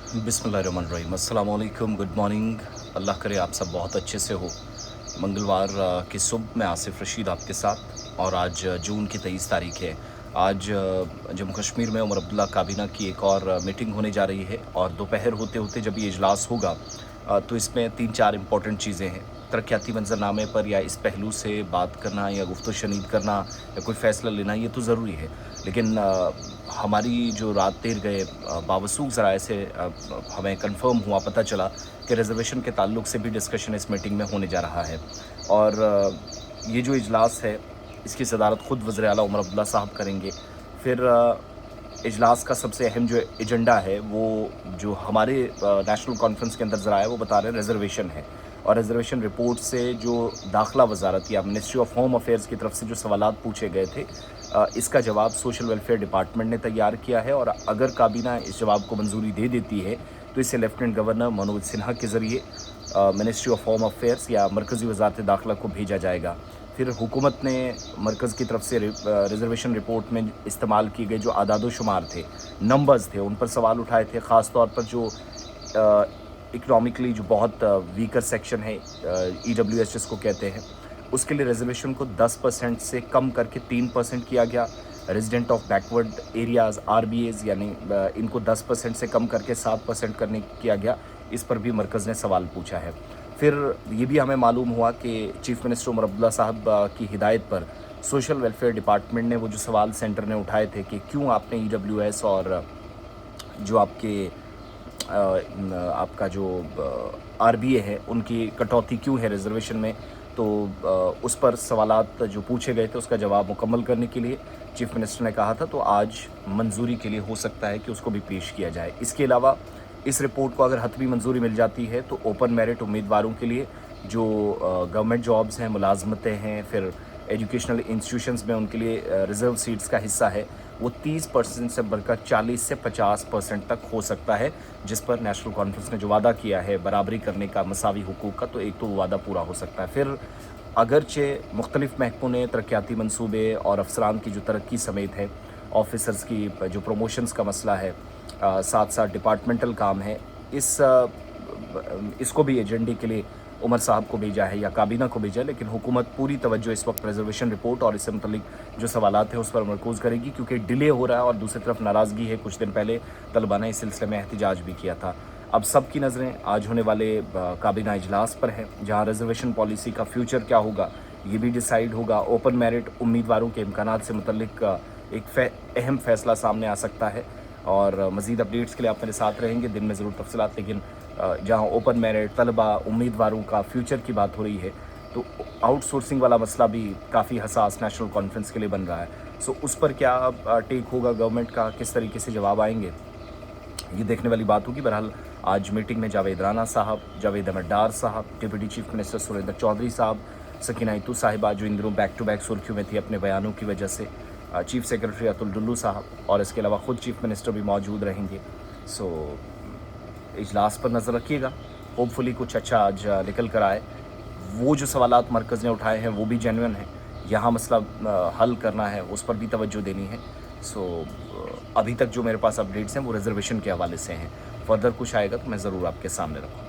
बिस्मिल्लाहिर्रहमानिर्रहीम, अस्सलाम वालेकुम, गुड मॉर्निंग। अल्लाह करे आप सब बहुत अच्छे से हो। मंगलवार की सुबह में आसिफ रशीद आपके साथ, और आज जून की 23 तारीख है। आज जम्मू कश्मीर में उमर अब्दुल्ला काबीना की एक और मीटिंग होने जा रही है, और दोपहर होते होते जब ये इजलास होगा तो इसमें 3-4 इम्पॉर्टेंट चीज़ें हैं। तरक्याती मंजरनामे पर या इस पहलू से बात करना या गुफ्तगू शनीद करना या कोई फ़ैसला लेना, ये तो ज़रूरी है, लेकिन हमारी जो रात देर गए बावसूख ज़राए से हमें कंफर्म हुआ, पता चला कि रिज़र्वेशन के ताल्लुक से भी डिस्कशन इस मीटिंग में होने जा रहा है। और ये जो इजलास है, इसकी सदारत ख़ुद वज़ीर आला उमर अब्दुल्ला साहब करेंगे। फिर इजलास का सबसे अहम जो एजेंडा है, वो जो हमारे नेशनल कॉन्फ्रेंस के अंदर ज़रा है वो बता रहे हैं रिज़र्वेशन है। और रिज़र्वेशन रिपोर्ट से जो दाखिला वजारत या मिनिस्ट्री ऑफ होम अफेयर्स की तरफ से जो सवालात पूछे गए थे, इसका जवाब सोशल वेलफेयर डिपार्टमेंट ने तैयार किया है। और अगर काबीना इस जवाब को मंजूरी दे देती है तो इसे लेफ्टिनेंट गवर्नर मनोज सिन्हा के ज़रिए मिनिस्ट्री ऑफ होम अफेयर्स या मरकज़ी वजारत दाखिला को भेजा जाएगा। फिर हुकूमत ने मरकज़ की तरफ से रिज़र्वेशन रिपोर्ट में इस्तेमाल किए गए जो आदाद शुमार थे, नंबर्स थे, उन पर सवाल उठाए थे। ख़ास तौर पर जो इकनॉमिकली जो बहुत वीकर सेक्शन है, EWS जिसको कहते हैं, उसके लिए रिजर्वेशन को 10% से कम करके 3% किया गया। Resident of backward areas RBAs यानी इनको 10% से कम करके 7% करने किया गया। इस पर भी मरकज़ ने सवाल पूछा है। फिर ये भी हमें मालूम हुआ कि चीफ़ मिनिस्टर उमर अब्दुल्ला साहब की हिदायत पर सोशल वेलफेयर डिपार्टमेंट ने वो जो सवाल सेंटर ने उठाए थे कि क्यों आपने EWS और जो आपका जो RBA है, उनकी कटौती क्यों है रिज़र्वेशन में, तो उस पर सवालात जो पूछे गए थे उसका जवाब मुकम्मल करने के लिए चीफ़ मिनिस्टर ने कहा था, तो आज मंजूरी के लिए हो सकता है कि उसको भी पेश किया जाए। इसके अलावा इस रिपोर्ट को अगर हतमी मंजूरी मिल जाती है तो ओपन मेरिट उम्मीदवारों के लिए जो गवर्नमेंट जॉब्स हैं, मुलाजमतें हैं, फिर एजुकेशनल इंस्टीट्यूशंस में उनके लिए रिज़र्व सीट्स का हिस्सा है, वो 30% से बढ़कर 40 से 50% तक हो सकता है, जिस पर नेशनल कॉन्फ्रेंस ने जो वादा किया है बराबरी करने का, मसावी हुकूक का, तो एक तो वो वादा पूरा हो सकता है। फिर अगरचे मुख्तलिफ महकमों ने तरक्याती मनसूबे और अफसरान की जो तरक्की समेत है, ऑफिसर्स की जो प्रमोशंस का मसला है, साथ साथ डिपार्टमेंटल काम है, इसको भी एजेंडे के लिए उमर साहब को भेजा है या काबीना को भेजा है। लेकिन हुकूमत पूरी तवज्जो इस वक्त रिजर्वेशन रिपोर्ट और इससे मुतल्लिक जो सवालात हैं उस पर मरकूज़ करेगी, क्योंकि डिले हो रहा है और दूसरी तरफ नाराज़गी है। कुछ दिन पहले तलबा ने इस सिलसिले में एहतजाज भी किया था। अब सब की नज़रें आज होने वाले काबीना इजलास पर हैं, जहाँ रिजर्वेशन पॉलिसी का फ्यूचर क्या होगा ये भी डिसाइड होगा। ओपन मेरिट उम्मीदवारों के इम्कानात से मुतल्लिक एक अहम फ़ैसला सामने आ सकता है। और मज़ीद अपडेट्स के लिए आप मेरे साथ रहेंगे, दिन में ज़रूर तफसीलात। लेकिन जहाँ ओपन मेरिट तलबा उम्मीदवारों का फ्यूचर की बात हो रही है, तो आउटसोर्सिंग वाला मसला भी काफ़ी हसास नेशनल कॉन्फ्रेंस के लिए बन रहा है। सो उस पर क्या टेक होगा गवर्नमेंट का, किस तरीके से जवाब आएंगे, ये देखने वाली बात होगी। बहरहाल आज मीटिंग में जावेद राना साहब, Javed Ahmed Dar sahab, deputy chief minister Surendra Choudhary sahab, Sakina इतू साहिबा जो इन दिनों बैक टू बैक सुर्खियों में थी अपने बयानों की वजह से, चीफ सेक्रेटरी अतुल डुल्लू साहब, और इसके अलावा ख़ुद चीफ मिनिस्टर भी मौजूद रहेंगे। सो इजलास पर नज़र रखिएगा, होपफुली कुछ अच्छा आज निकल कर आए। वो जो सवालात मरकज़ ने उठाए हैं वो भी जेन्युइन हैं, यहाँ मसला हल करना है, उस पर भी तवज्जो देनी है। सो अभी तक जो मेरे पास अपडेट्स हैं वो रिजर्वेशन के हवाले से हैं। फर्दर कुछ आएगा तो मैं ज़रूर आपके सामने रखूँगा।